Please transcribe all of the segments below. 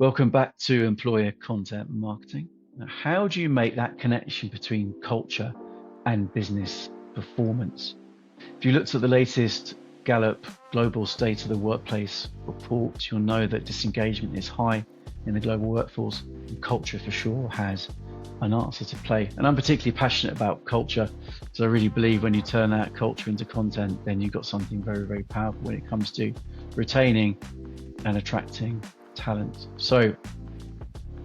Welcome back to Employer Content Marketing. Now, how do you make that connection between culture and business performance? If you looked at the latest Gallup Global State of the Workplace report, you'll know that disengagement is high in the global workforce, and culture for sure has an answer to play. And I'm particularly passionate about culture, so I really believe when you turn that culture into content, then you've got something very, very powerful when it comes to retaining and attracting talent. So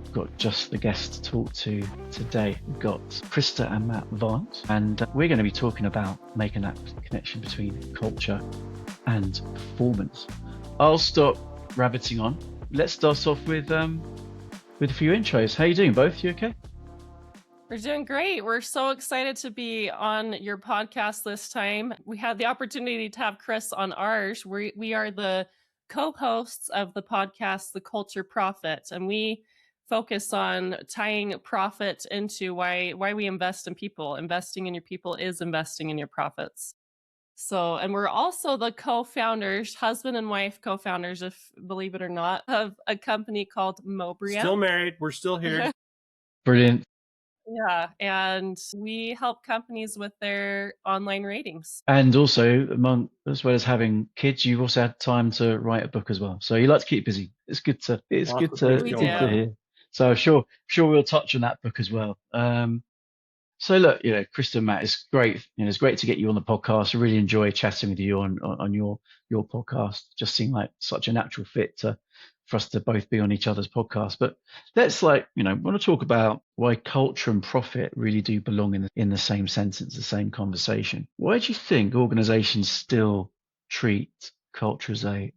we've got just the guests to talk to today. We've got Crista and Matt Vance, and we're going to be talking about making that connection between culture and performance. I'll stop rabbiting on. Let's start off with a few intros. How you doing, both? You okay? We're doing great. We're so excited to be on your podcast this time. We had the opportunity to have Chris on ours. We are the co-hosts of the podcast, The Culture Profit, and we focus on tying profit into why we invest in people. Investing in your people is investing in your profits. So, and we're also the co-founders, husband and wife co-founders, if believe it or not, of a company called Mobrium. Still married. We're still here. Brilliant. Yeah, and we help companies with their online ratings. And also, as well as having kids, you've also had time to write a book as well. So you like to keep busy. It's good to hear. So sure we'll touch on that book as well. So look, Crista and Matt, it's great. It's great to get you on the podcast. I really enjoy chatting with you on your podcast. Just seemed like such a natural fit for us to both be on each other's podcast. But let's want to talk about why culture and profit really do belong in the same sentence, the same conversation. Why do you think organizations still treat culture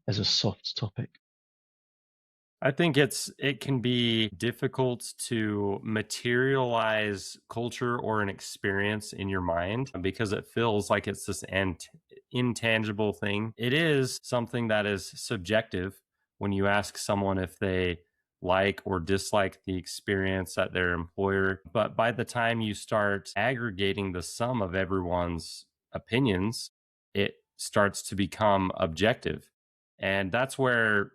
as a soft topic? I think it can be difficult to materialize culture or an experience in your mind because it feels like it's this intangible thing. It is something that is subjective when you ask someone if they like or dislike the experience at their employer. But by the time you start aggregating the sum of everyone's opinions, it starts to become objective. And that's where,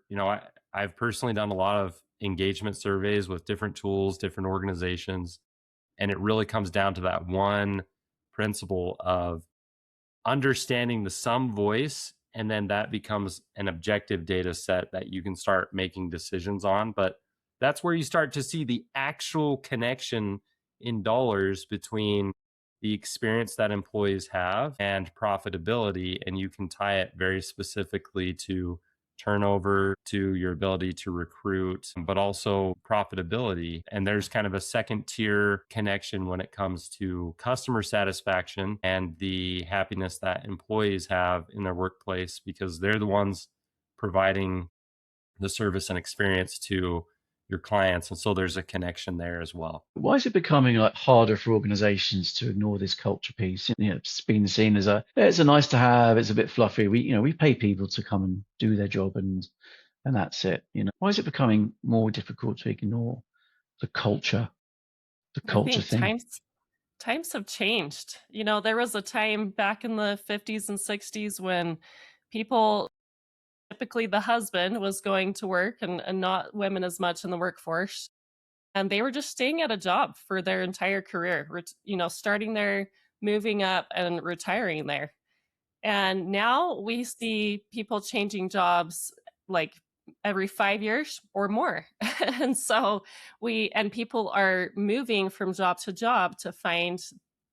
I've personally done a lot of engagement surveys with different tools, different organizations, and it really comes down to that one principle of understanding the sum voice, and then that becomes an objective data set that you can start making decisions on. But that's where you start to see the actual connection in dollars between the experience that employees have and profitability, and you can tie it very specifically to turnover, to your ability to recruit, but also profitability. And there's kind of a second tier connection when it comes to customer satisfaction and the happiness that employees have in their workplace, because they're the ones providing the service and experience to your clients. And so there's a connection there as well. Why is it becoming harder for organizations to ignore this culture piece? It's been seen as it's a nice to have, it's a bit fluffy. We pay people to come and do their job and that's it. Why is it becoming more difficult to ignore the culture thing? Times have changed. There was a time back in the 50s and 60s when people, typically the husband, was going to work and not women as much in the workforce. And they were just staying at a job for their entire career, starting there, moving up and retiring there. And now we see people changing jobs like every 5 years or more. And so people are moving from job to job to find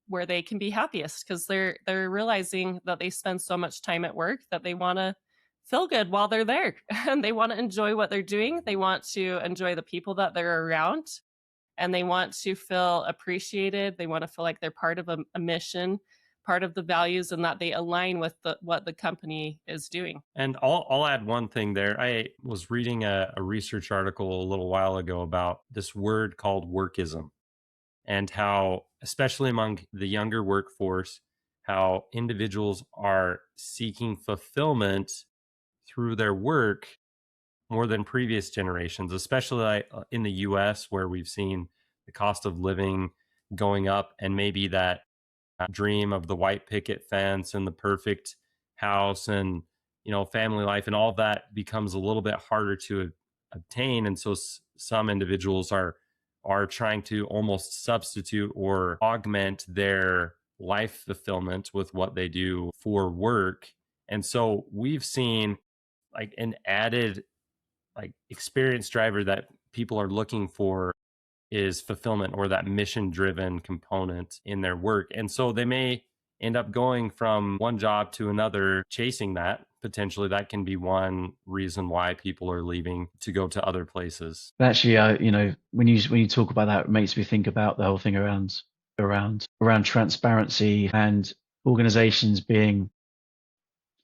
where they can be happiest, because they're realizing that they spend so much time at work that they want to feel good while they're there and they want to enjoy what they're doing. They want to enjoy the people that they're around, and they want to feel appreciated. They want to feel like they're part of a mission, part of the values, and that they align with what the company is doing. And I'll add one thing there. I was reading a research article a little while ago about this word called workism, and how, especially among the younger workforce, how individuals are seeking fulfillment through their work more than previous generations, especially in the US, where we've seen the cost of living going up, and maybe that dream of the white picket fence and the perfect house and family life and all that becomes a little bit harder to obtain. And so some individuals are trying to almost substitute or augment their life fulfillment with what they do for work. And so we've seen like an added like experience driver that people are looking for is fulfillment or that mission driven component in their work. And so they may end up going from one job to another, chasing that. Potentially, that can be one reason why people are leaving to go to other places. But actually, when you talk about that, it makes me think about the whole thing around transparency and organizations being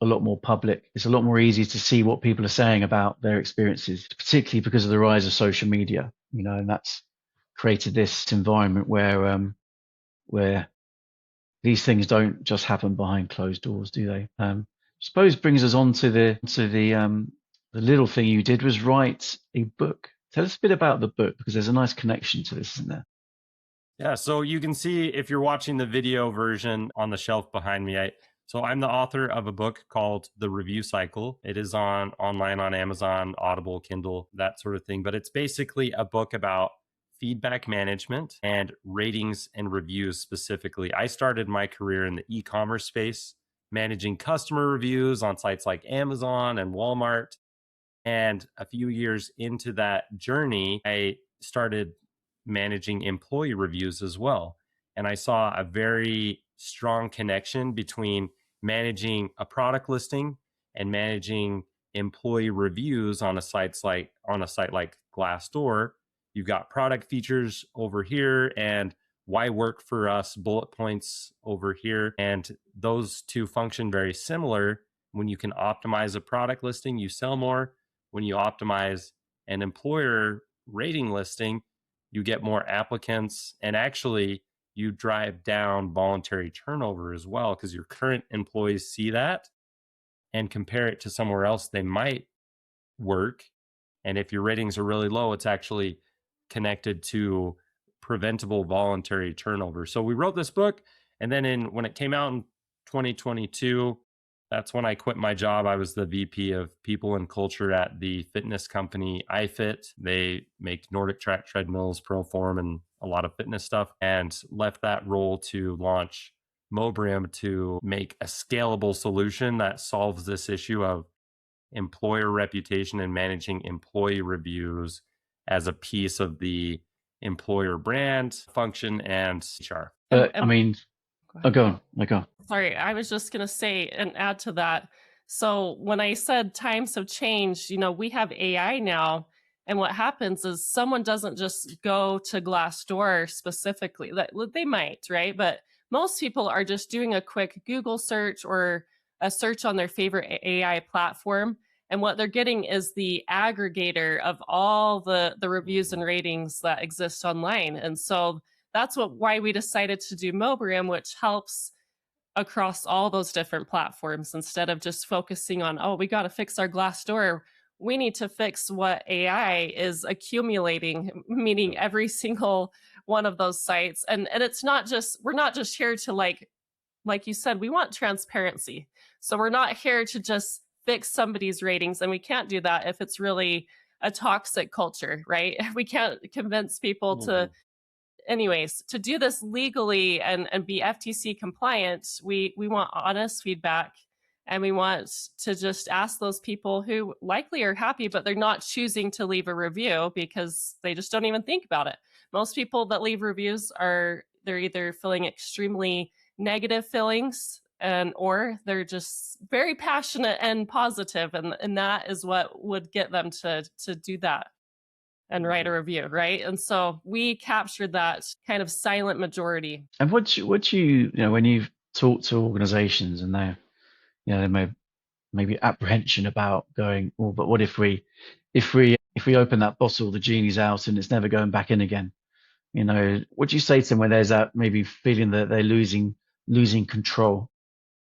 a lot more public. It's a lot more easy to see what people are saying about their experiences, particularly because of the rise of social media, and that's created this environment where these things don't just happen behind closed doors, do they? I suppose brings us on to the little thing you did was write a book. Tell us a bit about the book, because there's a nice connection to this, isn't there? Yeah, so you can see if you're watching the video version on the shelf behind me. So I'm the author of a book called The Review Cycle. It is online on Amazon, Audible, Kindle, that sort of thing. But it's basically a book about feedback management and ratings and reviews specifically. I started my career in the e-commerce space, managing customer reviews on sites like Amazon and Walmart. And a few years into that journey, I started managing employee reviews as well. And I saw a very strong connection between managing a product listing and managing employee reviews on a site like Glassdoor. You've got product features over here and why work for us bullet points over here. And those two function very similar. When you can optimize a product listing, you sell more. When you optimize an employer rating listing, you get more applicants, and actually you drive down voluntary turnover as well, because your current employees see that and compare it to somewhere else they might work. And if your ratings are really low, it's actually connected to preventable voluntary turnover. So we wrote this book, and then when it came out in 2022, that's when I quit my job. I was the VP of People and Culture at the fitness company iFit. They make Nordic Track treadmills, Proform, and a lot of fitness stuff, and left that role to launch Mobrium to make a scalable solution that solves this issue of employer reputation and managing employee reviews as a piece of the employer brand function and HR. Go on. Sorry, I was just going to say and add to that. So when I said times have changed, we have AI now. And what happens is someone doesn't just go to Glassdoor specifically. They might, right? But most people are just doing a quick Google search or a search on their favorite AI platform. And what they're getting is the aggregator of all the reviews and ratings that exist online. And so that's why we decided to do Mobrium, which helps across all those different platforms instead of just focusing on, we got to fix our Glassdoor. We need to fix what AI is accumulating, meaning every single one of those sites. And it's not just, we're not just here to like you said, we want transparency. So we're not here to just fix somebody's ratings. And we can't do that if it's really a toxic culture, right? We can't convince people to do this legally and be FTC compliant. We want honest feedback, and we want to just ask those people who likely are happy, but they're not choosing to leave a review because they just don't even think about it. Most people that leave reviews they're either feeling extremely negative feelings or they're just very passionate and positive, and that is what would get them to do that and write a review, right? And so we captured that kind of silent majority. And what you when you've talked to organizations and they may be apprehension about going, but what if we open that bottle, the genie's out and it's never going back in again? What do you say to them when there's that maybe feeling that they're losing control?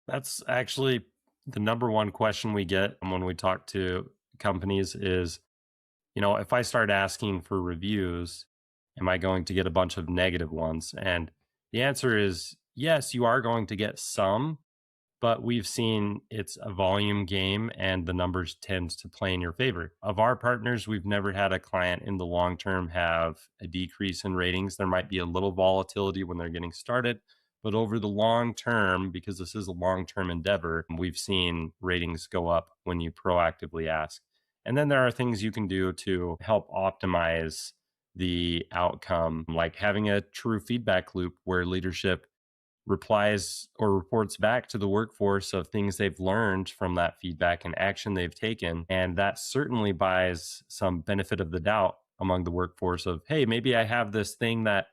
That's actually the number one question we get when we talk to companies is, if I start asking for reviews, am I going to get a bunch of negative ones? And the answer is yes, you are going to get some, but we've seen it's a volume game and the numbers tend to play in your favor. Of our partners, we've never had a client in the long term have a decrease in ratings. There might be a little volatility when they're getting started, but over the long term, because this is a long-term endeavor, we've seen ratings go up when you proactively ask. And then there are things you can do to help optimize the outcome, like having a true feedback loop where leadership replies or reports back to the workforce of things they've learned from that feedback and action they've taken. And that certainly buys some benefit of the doubt among the workforce of, hey, maybe I have this thing that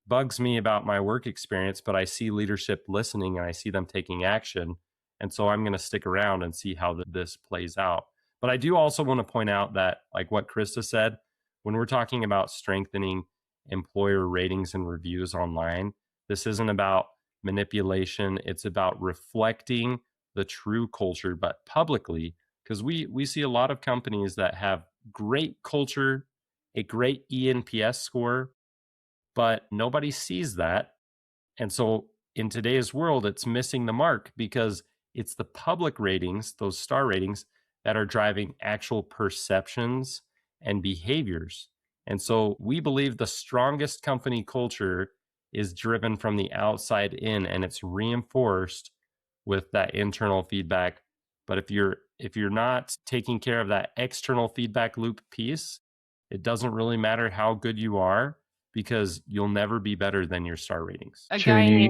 bugs me about my work experience, but I see leadership listening and I see them taking action. And so I'm going to stick around and see how this plays out. But I do also want to point out that, like what Crista said, when we're talking about strengthening employer ratings and reviews online, this isn't about manipulation. It's about reflecting the true culture, but publicly, because we see a lot of companies that have great culture, a great ENPS score, but nobody sees that. And so in today's world, it's missing the mark because it's the public ratings, those star ratings, that are driving actual perceptions and behaviors. And so we believe the strongest company culture is driven from the outside in, and it's reinforced with that internal feedback. But if you're not taking care of that external feedback loop piece, it doesn't really matter how good you are, because you'll never be better than your star ratings. A True, guy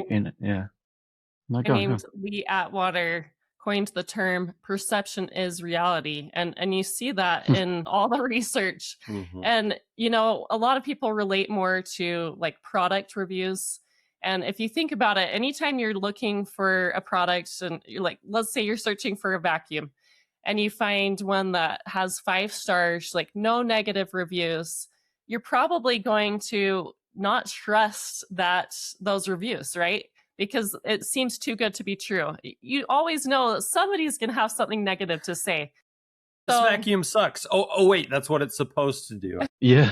Go. named Lee Atwater coined the term perception is reality. And you see that in all the research. Mhm. And, you know, a lot of people relate more to like product reviews. And if you think about it, anytime you're looking for a product and you're like, let's say you're searching for a vacuum and you find one that has 5 stars, like no negative reviews, you're probably going to not trust those reviews, right? Because it seems too good to be true. You always know that somebody's going to have something negative to say. This vacuum sucks. Oh, wait, that's what it's supposed to do. Yeah.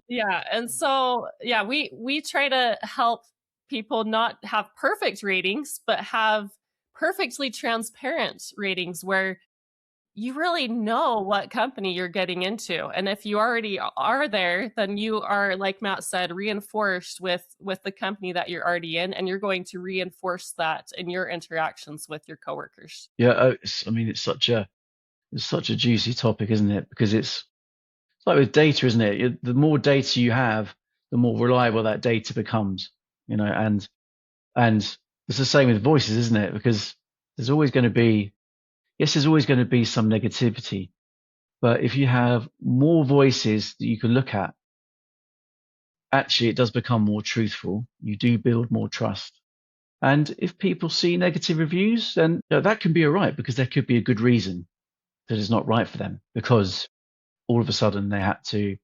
Yeah. And so, yeah, we try to help people not have perfect ratings, but have perfectly transparent ratings where you really know what company you're getting into. And if you already are there, then you are, like Matt said, reinforced with the company that you're already in, and you're going to reinforce that in your interactions with your coworkers. Yeah, it's such a juicy topic, isn't it? Because it's like with data, isn't it? The more data you have, the more reliable that data becomes, and it's the same with voices, isn't it? Because there's always going to be some negativity, but if you have more voices that you can look at, actually it does become more truthful. You do build more trust. And if people see negative reviews, then that can be all right, because there could be a good reason that it's not right for them, because all of a sudden they had to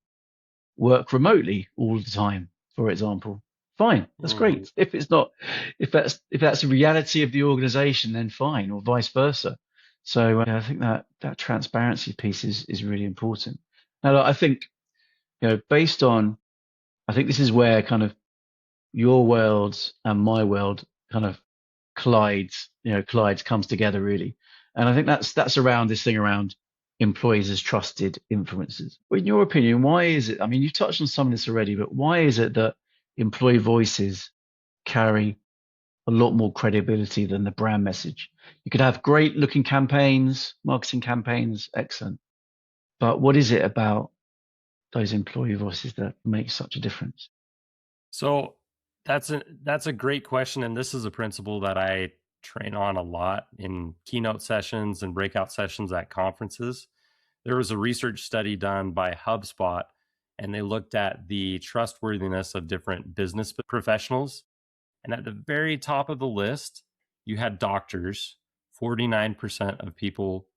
work remotely all the time, for example. Fine, that's great. If it's not, if that's the reality of the organization, then fine, or vice versa. So I think that transparency piece is really important. Now, I think, based on, I think this is where kind of your world and my world kind of collides, comes together really. And I think that's around this thing around employees as trusted influencers. In your opinion, why is it? I mean, you've touched on some of this already, but why is it that employee voices carry a lot more credibility than the brand message? You could have great looking campaigns, marketing campaigns, excellent. But what is it about those employee voices that makes such a difference? So that's a great question. And this is a principle that I train on a lot in keynote sessions and breakout sessions at conferences. There was a research study done by HubSpot, and they looked at the trustworthiness of different business professionals. And at the very top of the list, you had doctors. 49% of people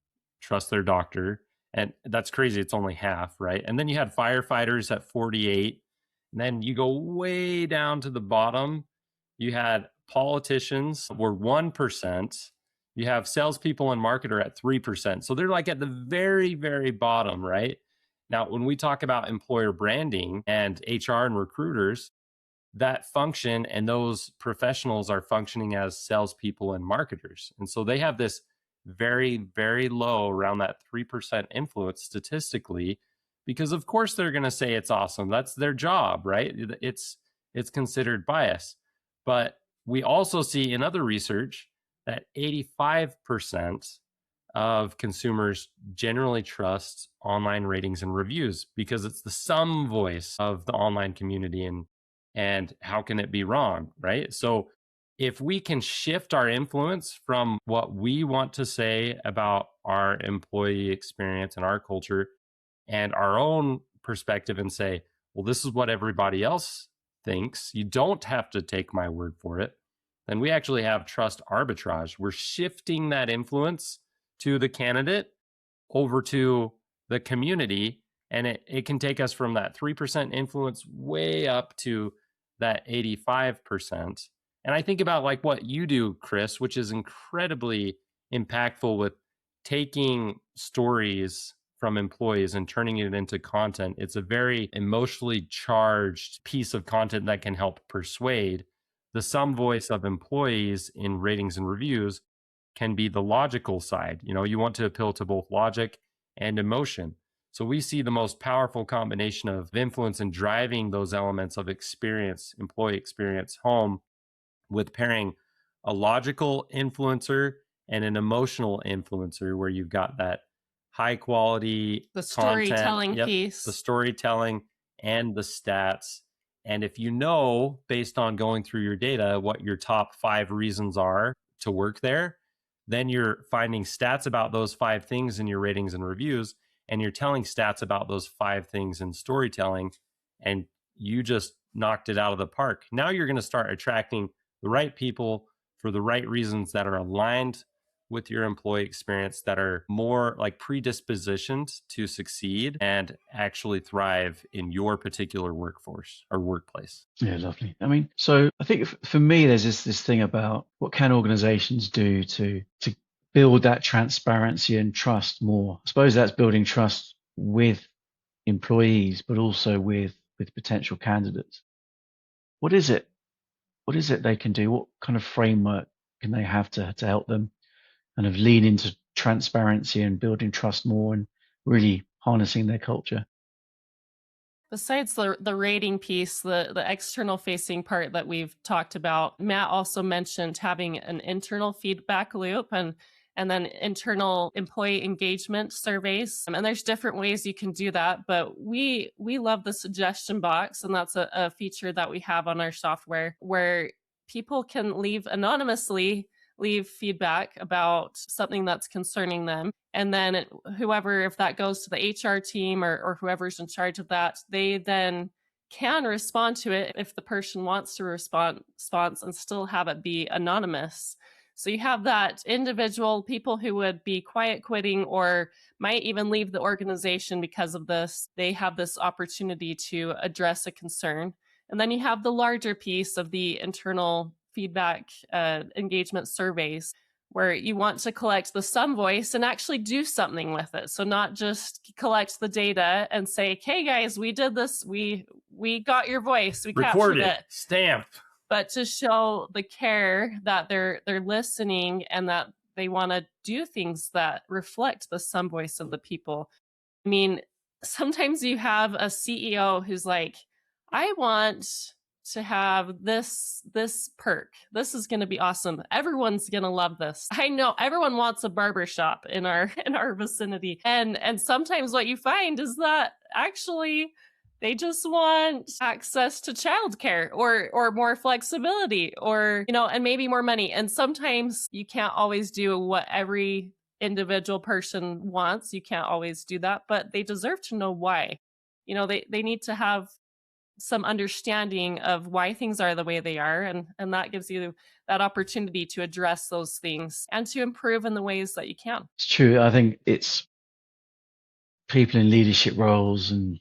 trust their doctor. And that's crazy. It's only half, right? And then you had firefighters at 48. And then you go way down to the bottom. You had politicians were 1%. You have salespeople and marketer at 3%. So they're like at the very, very bottom, right? Now, when we talk about employer branding and HR and recruiters, that function, and those professionals are functioning as salespeople and marketers. And so they have this very, very low, around that 3% influence statistically, because of course they're going to say it's awesome. That's their job, right? It's considered bias. But we also see in other research that 85% of consumers generally trust online ratings and reviews because it's the sum voice of the online community, and how can it be wrong, right? So if we can shift our influence from what we want to say about our employee experience and our culture and our own perspective and say, well, this is what everybody else thinks, you don't have to take my word for it, then we actually have trust arbitrage. We're shifting that influence to the candidate over to the community, and it can take us from that 3% influence way up to that 85%. And I think about like what you do, Chris, which is incredibly impactful with taking stories from employees and turning it into content. It's a very emotionally charged piece of content that can help persuade. The sum voice of employees in ratings and reviews can be the logical side. You know, you want to appeal to both logic and emotion. So we see the most powerful combination of influence in driving those elements of experience, employee experience home, with pairing a logical influencer and an emotional influencer, where you've got that high quality The storytelling content, piece. the storytelling and the stats. And if you know, based on going through your data, what your top 5 reasons are to work there, then you're finding stats about those 5 things in your ratings and reviews, and you're telling stats about those 5 things in storytelling, and you just knocked it out of the park. Now you're going to start attracting the right people for the right reasons that are aligned with your employee experience, that are more like predispositioned to succeed and actually thrive in your particular workforce or workplace. Yeah, lovely. I mean, so I think for me, there's this thing about what can organizations do to build that transparency and trust more. I suppose that's building trust with employees, but also with potential candidates. What is it? What is it they can do? What kind of framework can they have to help them kind of lean into transparency and building trust more and really harnessing their culture? Besides the rating piece, the external facing part that we've talked about, Matt also mentioned having an internal feedback loop and then internal employee engagement surveys. And there's different ways you can do that, but we love the suggestion box, and that's a feature that we have on our software where people can anonymously leave feedback about something that's concerning them. And then whoever, if that goes to the HR team or whoever's in charge of that, they then can respond to it if the person wants to respond and still have it be anonymous. So you have that individual, people who would be quiet quitting or might even leave the organization because of this, they have this opportunity to address a concern. And then you have the larger piece of the internal feedback engagement surveys, where you want to collect the sum voice and actually do something with it. So not just collect the data and say, hey guys, we did this, we got your voice, we captured it, stamp. But to show the care that they're listening and that they want to do things that reflect the sum voice of the people. I mean, sometimes you have a CEO who's like, I want to have this perk. This is going to be awesome. Everyone's going to love this. I know everyone wants a barbershop in our vicinity. And sometimes what you find is that actually they just want access to childcare or more flexibility or, and maybe more money. And sometimes you can't always do what every individual person wants. You can't always do that, but they deserve to know why. They need to have some understanding of why things are the way they are. And that gives you that opportunity to address those things and to improve in the ways that you can. It's true. I think it's people in leadership roles, and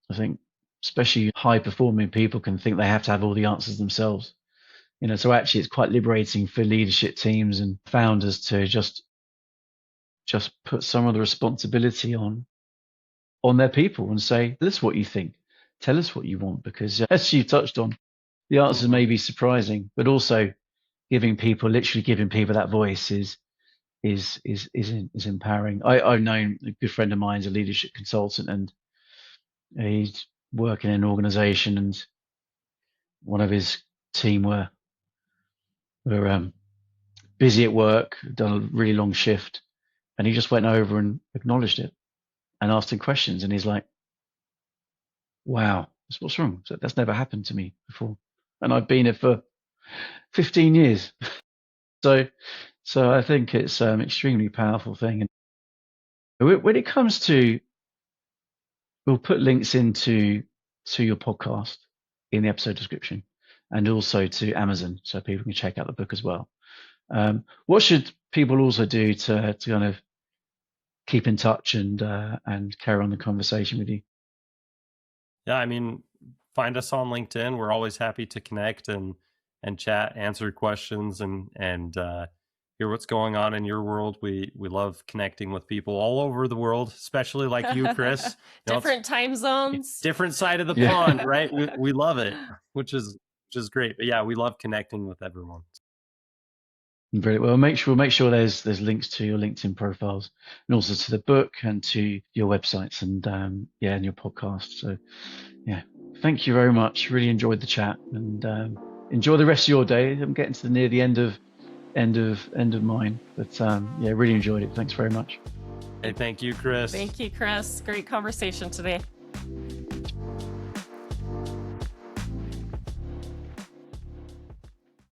I think especially high performing people can think they have to have all the answers themselves. So actually it's quite liberating for leadership teams and founders to just put some of the responsibility on their people and say, this is what you think. Tell us what you want, because as you touched on, the answers may be surprising, but also literally giving people that voice is empowering. I've known a good friend of mine is a leadership consultant, and he's working in an organization, and one of his team were busy at work, done a really long shift, and he just went over and acknowledged it and asked him questions, and he's like, wow, what's wrong? So that's never happened to me before, and I've been here for 15 years. So I think it's an extremely powerful thing. And when it comes to, we'll put links to your podcast in the episode description, and also to Amazon, so people can check out the book as well. What should people also do to kind of keep in touch and carry on the conversation with you? Yeah, I mean, find us on LinkedIn. We're always happy to connect and chat, answer questions, and hear what's going on in your world. We love connecting with people all over the world, especially like you, Chris. Different time zones, different side of the pond, right? We love it, which is great. But yeah, we love connecting with everyone. Brilliant. Well, we'll make sure there's links to your LinkedIn profiles, and also to the book and to your websites, and and your podcast. So yeah, thank you very much. Really enjoyed the chat, and enjoy the rest of your day. I'm getting to near the end of mine, but really enjoyed it. Thanks very much. Hey, thank you, Chris. Thank you, Chris. Great conversation today.